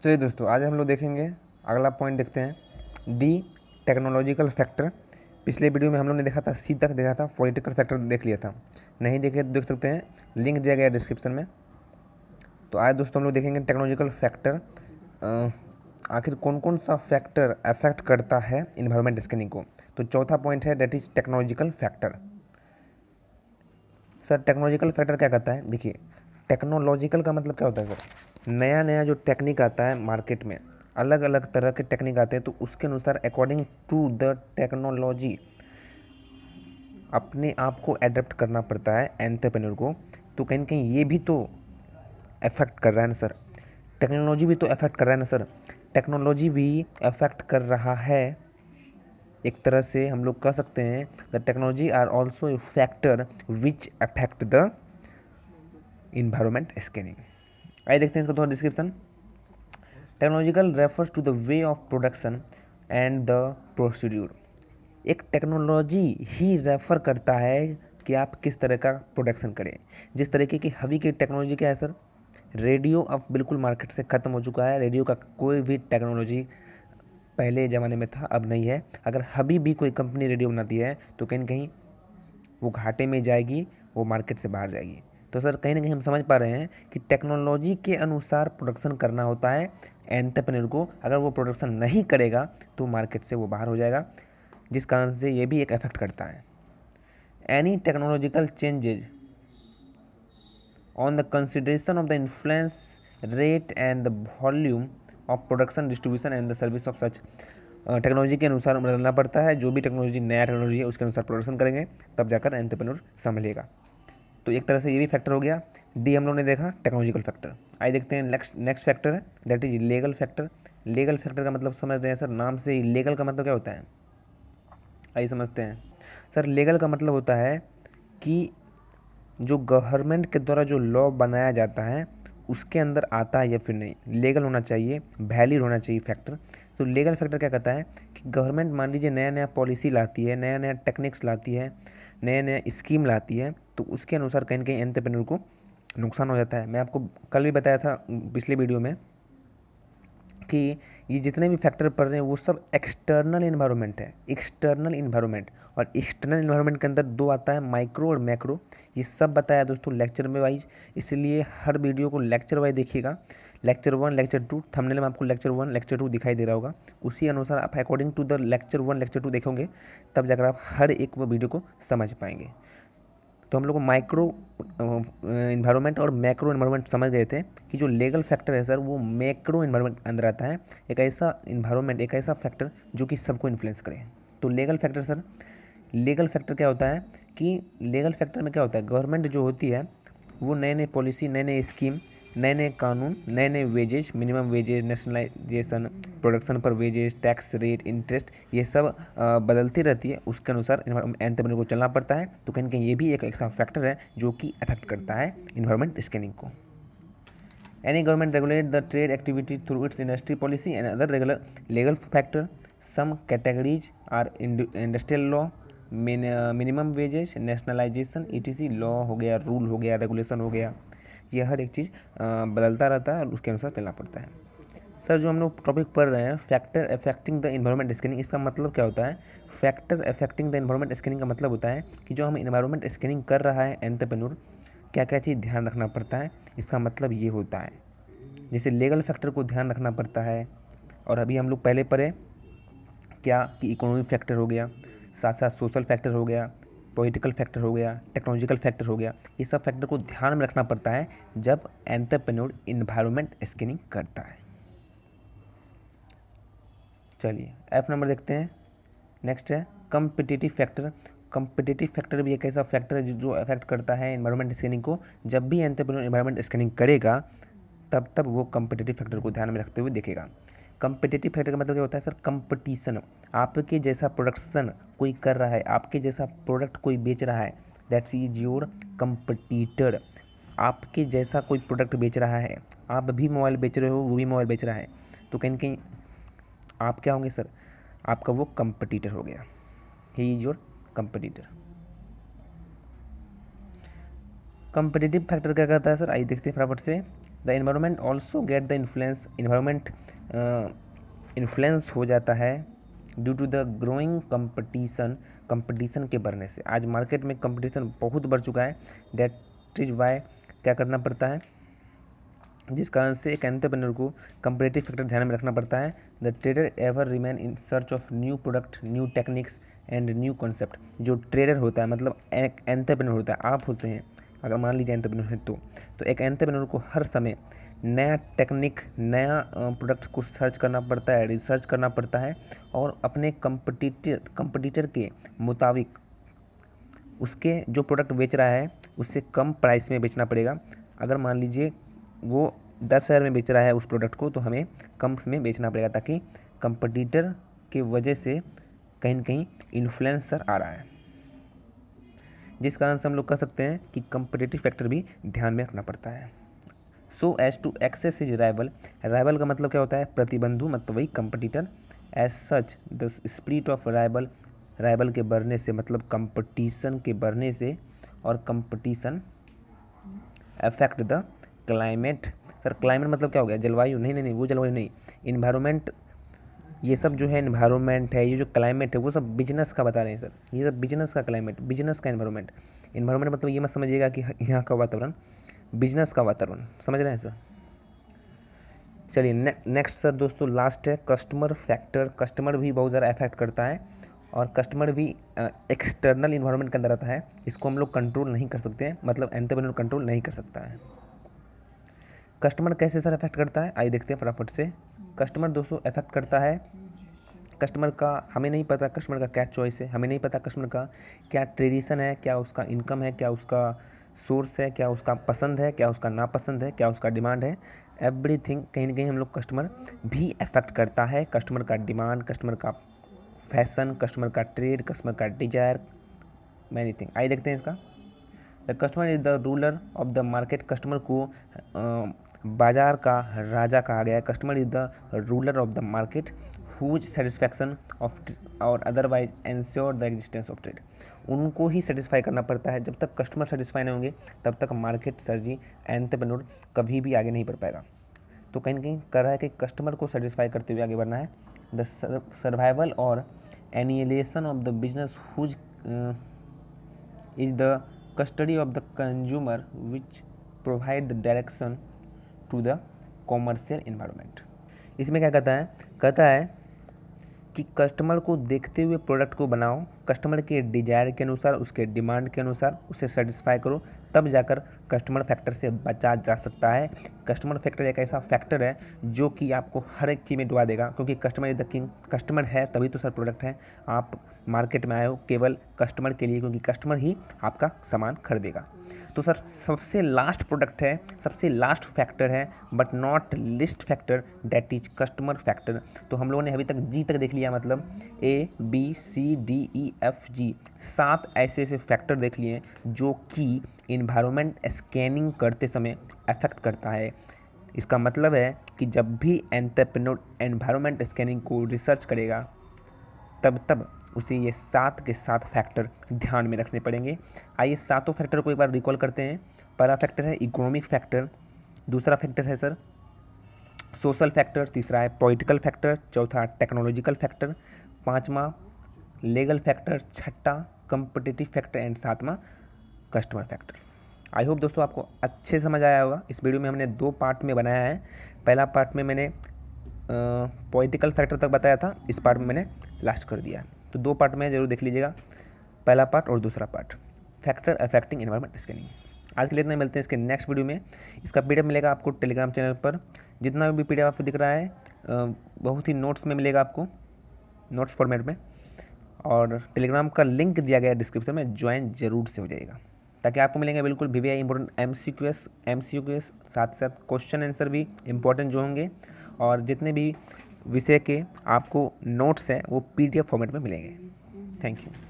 चलिए दोस्तों, आज हम लोग देखेंगे अगला पॉइंट। देखते हैं डी, टेक्नोलॉजिकल फैक्टर। पिछले वीडियो में हम लोग ने देखा था, सी तक देखा था, पॉलिटिकल फैक्टर देख लिया था। नहीं देखे तो देख सकते हैं, लिंक दिया गया है डिस्क्रिप्शन में। तो आज दोस्तों हम लोग देखेंगे टेक्नोलॉजिकल फैक्टर। आखिर कौन कौन सा फैक्टर अफेक्ट करता है इन्वायरमेंट स्कैनिंग को। तो चौथा पॉइंट है, that is technological factor. Sir technological factor क्या कहता है? देखिए, टेक्नोलॉजिकल का मतलब क्या होता है सर? नया नया जो टेक्निक आता है मार्केट में, अलग अलग तरह के टेक्निक आते हैं, तो उसके अनुसार अकॉर्डिंग टू द टेक्नोलॉजी अपने आप को एडेप्ट करना पड़ता है एंटरप्रेन्योर को। तो कहीं ना कहीं ये भी तो अफेक्ट कर रहा है ना सर, टेक्नोलॉजी भी तो अफेक्ट कर रहा है ना सर, टेक्नोलॉजी भी अफेक्ट कर रहा है। एक तरह से हम लोग कह सकते हैं the technology are also a factor which affect the environment scanning. आइए देखते हैं इसका थोड़ा description. Technological refers to the way of production and the procedure. एक टेक्नोलॉजी ही रेफर करता है कि आप किस तरह का प्रोडक्शन करें। जिस तरीके की अभी की टेक्नोलॉजी क्या है सर, रेडियो अब बिल्कुल मार्केट से ख़त्म हो चुका है। रेडियो का कोई भी टेक्नोलॉजी पहले ज़माने में था, अब नहीं है। अगर अभी भी कोई कंपनी रेडियो बनाती है तो कहीं ना कहीं वो घाटे में जाएगी, वो मार्केट से बाहर जाएगी। तो सर कहीं ना कहीं हम समझ पा रहे हैं कि टेक्नोलॉजी के अनुसार प्रोडक्शन करना होता है एंटरप्रेन्योर को। अगर वो प्रोडक्शन नहीं करेगा तो मार्केट से वो बाहर हो जाएगा, जिस कारण से ये भी एक इफेक्ट करता है। Any technological changes on the consideration of the influence rate and the volume of production distribution and the service of such. Technology के अनुसार बदलना पड़ता है। जो भी टेक्नोलॉजी नया टेक्नोलॉजी है उसके अनुसार प्रोडक्शन करेंगे, तब जाकर एंटरप्रेन्योर संभलेगा। तो एक तरह से ये भी फैक्टर हो गया। डी हम लोग ने देखा टेक्नोलॉजिकल फैक्टर। आइए देखते हैं नेक्स्ट फैक्टर है, that is legal factor. Legal factor का मतलब समझ रहे हैं सर, नाम से लीगल का मतलब क्या होता है, आइए समझते हैं। सर लीगल का मतलब होता है कि जो गवर्नमेंट के द्वारा जो लॉ बनाया जाता है उसके अंदर आता है या फिर नहीं, लीगल होना चाहिए, वैलिड होना चाहिए फैक्टर। तो लीगल फैक्टर क्या कहता है कि गवर्नमेंट मान लीजिए नया नया पॉलिसी लाती है, नया नया टेक्निक्स लाती है, नया नया स्कीम लाती है, तो उसके अनुसार कहीं ना कहीं एंटरप्रेन्योर को नुकसान हो जाता है। मैं आपको कल भी बताया था पिछले वीडियो में कि ये जितने भी फैक्टर पढ़ रहे हैं वो सब एक्सटर्नल इन्वायरमेंट है, एक्सटर्नल इन्वायरमेंट। और एक्सटर्नल इन्वायरमेंट के अंदर दो आता है, माइक्रो और मैक्रो। ये सब बताया दोस्तों लेक्चर में वाइज, इसलिए हर वीडियो को लेक्चर वाइज देखिएगा। लेक्चर 1 लेक्चर 2, थंबनेल में आपको लेक्चर 1 लेक्चर 2 दिखाई दे रहा होगा। उसी अनुसार आप according to the lecture 1 lecture 2 देखोगे, तब जाकर आप हर एक वीडियो को समझ पाएंगे। तो हम लोग को माइक्रो इन्वायरमेंट और मैक्रो इन्वायरमेंट समझ गए थे कि जो लीगल फैक्टर है सर वो मैक्रो इन्वायरमेंट अंदर आता है। एक ऐसा इन्वायरमेंट, एक ऐसा फैक्टर जो कि सबको इन्फ्लुएंस करे। तो legal factor sir, legal factor क्या होता है कि लीगल फैक्टर में क्या होता है, गवर्नमेंट जो होती है वो नए नए पॉलिसी, नए नए स्कीम, नए नए कानून, नए नए wages, minimum wages, nationalisation, production पर वेजेज, टैक्स रेट, इंटरेस्ट, ये सब बदलती रहती है। उसके अनुसार एंटरप्रेन्योर को चलना पड़ता है। तो कहीं ना कहीं ये भी एक ऐसा फैक्टर है जो कि अफेक्ट करता है इन्वायरमेंट स्कैनिंग को। Any government regulate the trade activity through its industry policy and other regular legal factor. Some categories are industrial law, minimum wages, nationalisation, etc। Law हो गया, रूल हो गया, रेगुलेशन हो गया, ये हर एक चीज़ बदलता रहता है और उसके अनुसार चलना पड़ता है। सर जो हम लोग टॉपिक पढ़ रहे हैं factor affecting the environment scanning, इसका मतलब क्या होता है? Factor affecting the environment scanning का मतलब होता है कि जो हम इन्वायरमेंट स्कैनिंग कर रहा है एंटरप्रेन्योर, क्या क्या चीज़ ध्यान रखना पड़ता है। इसका मतलब ये होता है, जैसे लीगल फैक्टर को ध्यान रखना पड़ता है, और अभी हम लोग पहले पढ़े क्या कि इकोनॉमिक फैक्टर हो गया, साथ साथ सोशल फैक्टर हो गया, पॉलिटिकल फैक्टर हो गया, टेक्नोलॉजिकल फैक्टर हो गया। ये सब फैक्टर को ध्यान में रखना पड़ता है जब एंटरप्रेन्योर इन्वायरमेंट स्कैनिंग करता है। चलिए एफ नंबर देखते हैं। नेक्स्ट है कम्पिटिटिव फैक्टर। कम्पिटिटिव फैक्टर भी एक ऐसा फैक्टर है जो अफेक्ट करता है इन्वायरमेंट स्कैनिंग को। जब भी एंटरप्रेन्योर इन्वायरमेंट स्कैनिंग करेगा तब वो कम्पिटिटिव फैक्टर को ध्यान में रखते हुए देखेगा। कम्पिटिटिव फैक्टर का मतलब क्या होता है सर? कंपटीशन। आपके जैसा प्रोडक्शन कोई कर रहा है, आपके जैसा प्रोडक्ट कोई बेच रहा है, दैट्स इज योर कंपटीटर। आपके जैसा कोई प्रोडक्ट बेच रहा है, आप भी मोबाइल बेच रहे हो, वो भी मोबाइल बेच रहा है, तो कहीं ना कहीं आप क्या होंगे सर? आपका वो कंपटीटर हो गया, he is your competitor. Competitive factor क्या कहता है सर? आइए देखते हैं फटाफट से। The environment also get the influence, environment influence हो जाता है due to the growing competition के बढ़ने से। आज मार्केट में कंपटीशन बहुत बढ़ चुका है, डेट इज वाई क्या करना पड़ता है, जिस कारण से एक एंटरप्रेन्योर को कंपटीटिव फैक्टर ध्यान में रखना पड़ता है। The trader ever remain in search of new product, new techniques and new concept. जो ट्रेडर होता है मतलब एक एंटरप्रेन्योर होता है, आप होते हैं अगर मान लीजिए एंटरप्रेन्योर है तो एक एंटरप्रेन्योर को हर समय नया टेक्निक, नया प्रोडक्ट्स को सर्च करना पड़ता है, रिसर्च करना पड़ता है और अपने कंपटीटर के मुताबिक उसके जो प्रोडक्ट बेच रहा है उससे कम प्राइस में बेचना पड़ेगा। अगर मान लीजिए वो 10,000 में बेच रहा है उस प्रोडक्ट को, तो हमें कम में बेचना पड़ेगा ताकि कंपटीटर के वजह से कहीं न कहीं इन्फ्लुएंसर आ रहा है, जिस कारण से हम लोग कह सकते हैं कि कंपटीटिव फैक्टर भी ध्यान में रखना पड़ता है। So as to access is rival, rival का मतलब क्या होता है, प्रतिबंधु, मतलब वही competitor. As such the spirit of rival, rival के बढ़ने से मतलब कंपटीशन के बढ़ने से, और competition affect the climate. Sir climate मतलब क्या हो गया, जलवायु? नहीं, वो जलवायु नहीं, इन्वायरमेंट। ये सब जो है इन्वायरमेंट है, ये जो क्लाइमेट है वो सब बिजनेस का बता रहे हैं सर, ये सब बिजनेस का क्लाइमेट, बिजनेस का इन्वायरमेंट। इन्वायरमेंट मतलब ये मत समझिएगा कि यहाँ का वातावरण, बिजनेस का वातावरण, समझ रहे हैं सर। चलिए नेक्स्ट सर दोस्तों लास्ट है कस्टमर फैक्टर। कस्टमर भी बहुत ज़्यादा अफेक्ट करता है और कस्टमर भी एक्सटर्नल इन्वायरमेंट के अंदर आता है, इसको हम लोग कंट्रोल नहीं कर सकते हैं, मतलब एंटरप्रेन्योर कंट्रोल नहीं कर सकता है। कस्टमर कैसे सर अफेक्ट करता है, आइए देखते हैं फटाफट से। कस्टमर दोस्तों अफेक्ट करता है, कस्टमर का हमें नहीं पता कस्टमर का क्या चॉइस है, हमें नहीं पता कस्टमर का क्या ट्रेडिशन है, क्या उसका इनकम है, क्या उसका सोर्स है, क्या उसका पसंद है, क्या उसका नापसंद है, क्या उसका डिमांड है। एवरीथिंग कहीं ना कहीं हम लोग कस्टमर भी अफेक्ट करता है, कस्टमर का डिमांड, कस्टमर का फैशन, कस्टमर का ट्रेड, कस्टमर का डिजायर, मैनी थिंग। आइए देखते हैं इसका। The customer is the ruler of the market, customer को बाजार का राजा कहा गया है। Customer is the ruler of the market whose satisfaction of और otherwise ensure the existence of trade. उनको ही सेटिस्फाई करना पड़ता है, जब तक कस्टमर सेटिस्फाई नहीं होंगे तब तक मार्केट सर्जी एंटरप्रेन्योर कभी भी आगे नहीं बढ़ पाएगा। तो कहीं ना कहीं कर रहा है कि कस्टमर को सेटिस्फाई करते हुए आगे बढ़ना है। द सर्वाइवल और annihilation of the business whose is the custody of the consumer which provide the direction to the commercial environment। इसमें क्या कहता है कि कस्टमर को देखते हुए प्रोडक्ट को बनाओ, कस्टमर के डिजायर के अनुसार, उसके डिमांड के अनुसार उसे सेटिस्फाई करो, तब जाकर कस्टमर फैक्टर से बचा जा सकता है। कस्टमर फैक्टर एक ऐसा फैक्टर है जो कि आपको हर एक चीज़ में डुबा देगा, क्योंकि customer is the king. Customer है तभी तो सर प्रोडक्ट है। आप मार्केट में आए हो केवल कस्टमर के लिए, क्योंकि कस्टमर ही आपका सामान खरीदेगा। तो सर सबसे लास्ट प्रोडक्ट है, सबसे लास्ट फैक्टर है, but not list factor, that is customer factor. तो हम लोगों ने अभी तक जी तक देख लिया, मतलब ABCDEFG 7 ऐसे फैक्टर देख लिए जो कि इन्वायरमेंट स्कैनिंग करते समय अफेक्ट करता है। इसका मतलब है कि जब भी एंटरप्रेन्योर एनवायरनमेंट स्कैनिंग को रिसर्च करेगा तब उसे ये 7 के 7 फैक्टर ध्यान में रखने पड़ेंगे। आइए सातों फैक्टर को एक बार रिकॉल करते हैं। पहला फैक्टर है इकोनॉमिक फैक्टर, दूसरा फैक्टर है सर सोशल फैक्टर, तीसरा है पॉलिटिकल फैक्टर, चौथा टेक्नोलॉजिकल फैक्टर, पाँचवा लीगल फैक्टर, छठा कम्पिटिटिव फैक्टर एंड सातवां कस्टमर फैक्टर। आई होप दोस्तों आपको अच्छे समझ आया होगा। इस वीडियो में हमने 2 पार्ट में बनाया है। पहला पार्ट में मैंने पॉलिटिकल फैक्टर तक बताया था, इस पार्ट में मैंने लास्ट कर दिया। तो 2 पार्ट में ज़रूर देख लीजिएगा, पहला पार्ट और दूसरा part, factor affecting environment scanning. आज के लिए इतना, मिलते हैं इसके नेक्स्ट वीडियो में। इसका PDF मिलेगा आपको टेलीग्राम चैनल पर। जितना भी PDF आपको दिख रहा है बहुत ही नोट्स में मिलेगा आपको, नोट्स फॉर्मेट में, और टेलीग्राम का लिंक दिया गया डिस्क्रिप्शन में, ज्वाइन जरूर से हो जाएगा, ताकि आपको मिलेंगे बिल्कुल VVI इंपॉर्टेंट MCQs, साथ साथ क्वेश्चन आंसर भी इंपॉर्टेंट जो होंगे, और जितने भी विषय के आपको नोट्स हैं वो PDF फॉर्मेट में मिलेंगे। Thank you.